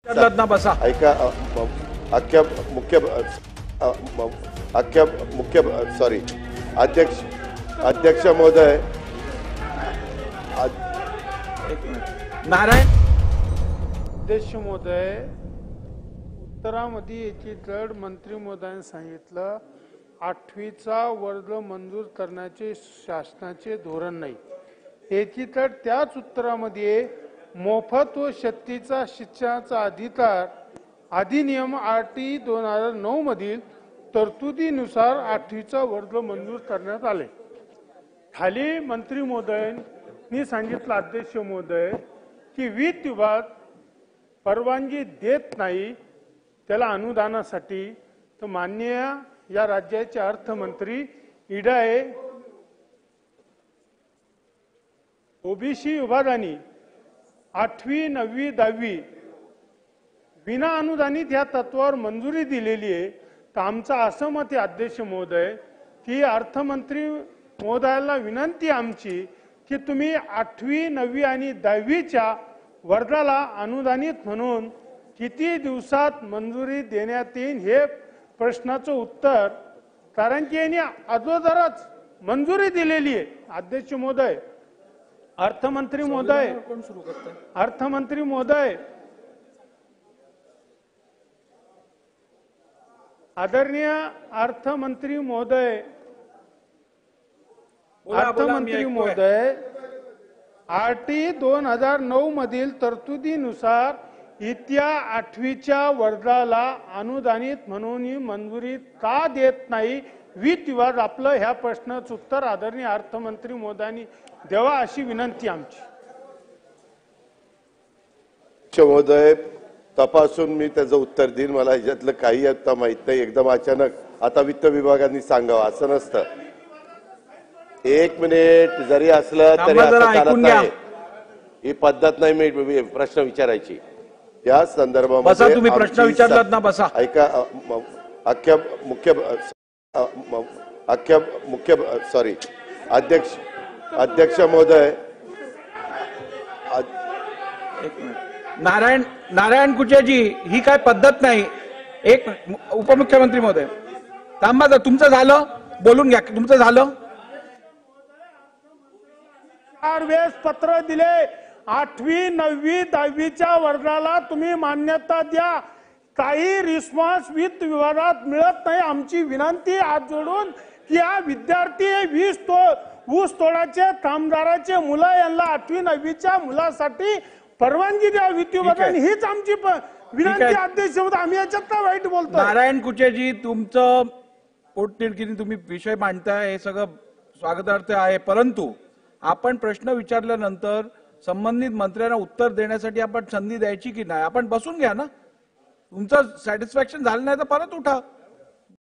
ना बसा ऐका अख्ख्या मुख्य सॉरी अध्यक्ष महोदय नारायण अध्यक्ष महोदय, उत्तरामध्ये याची जड मंत्री महोदयांनी सांगितलं 8वीचा वर्ग मंजूर करण्याचे शासनाचे धोरण नाही। याची तर त्याच उत्तरामध्ये मोफत व सक्तीचा शिक्षणाचा अधिकार अधिनियम RT 2009 मधील तरतुदीनुसार 8वीचा वर्ग मंजूर करण्यात आले। खाली मंत्री महोदयांनी सांगितलं अध्यक्ष महोदय की वित्त विभाग परवानगी देत नाही त्याला अनुदानासाठी, तर माननीय या राज्याचे अर्थमंत्री इडाए ओबीसी विभागाने 8वी 9वी 10वी विना अनुदानित या तत्वावर मंजुरी दिलेली आहे। तर आमचं असं मत आहे अध्यक्ष महोदय की अर्थमंत्री महोदयाला विनंती आमची की तुम्ही 8वी 9वी आणि 10वीच्या वर्गाला अनुदानित म्हणून किती दिवसात मंजुरी देण्यात येईल हे प्रश्नाचं उत्तर, कारण की यांनी अगोदरच मंजुरी दिलेली आहे। अध्यक्ष महोदय, अर्थमंत्री महोदय आदरणीय अर्थमंत्री महोदय RT 2009 मधील तरतुदीनुसार इत्या 8वीच्या वर्गाला अनुदानित म्हणून मंजुरी का देत नाही वित्त विभाग आपलं ह्या प्रश्नाचं उत्तर आदरणीय अर्थमंत्री महोदयांनी द्यावा अशी विनंती आमची। महोदय तपासून मी त्याचं उत्तर देईन। मला ह्याच्यातलं काही आता माहित नाही, एकदम अचानक आता वित्त विभागाने सांगावं असं नसतं। 1 मिनिट जरी असलं तरी असं चालत नाही, ही पद्धत नाही मी प्रश्न विचारायची या संदर्भामध्ये। बसा, तुम्ही प्रश्न विचारलात ना बसा। ऐका अख्ख्या मुख्य सॉरी अध्यक्ष महोदय नारायण कुचेजी, ही काय पद्धत नाही। एक उपमुख्यमंत्री महोदय थांबा, तुमचं झालं, बोलून घ्या, तुमचं झालं। 4 वेळेस पत्र दिले, 8वी 9वी 10वीच्या वर्गाला तुम्ही मान्यता द्या, काही रिस्पॉन्स वित्त विभागात मिळत नाही। आमची विनंती हात जोडून की या विद्यार्थी 20 ऊस तोडाचे कामगाराचे मुलं यांना 8वी 9वीच्या मुलासाठी परवानगी द्या वित्त विभागाने, हीच आमची विनंती अध्यक्ष महोदय। आम्ही याच्यात काय वाईट बोलतो? नारायण कुचेजी, तुमचं पोटतिडकीने तुम्ही विषय मांडताय, हे सगळं स्वागतार्थ आहे, परंतु आपण प्रश्न विचारल्यानंतर संबंधित मंत्र्यांना उत्तर देण्यासाठी आपण संधी द्यायची की नाही? आपण बसून घ्या ना, तुमचं सॅटिस्फॅक्शन झालं नाही तर परत उठा।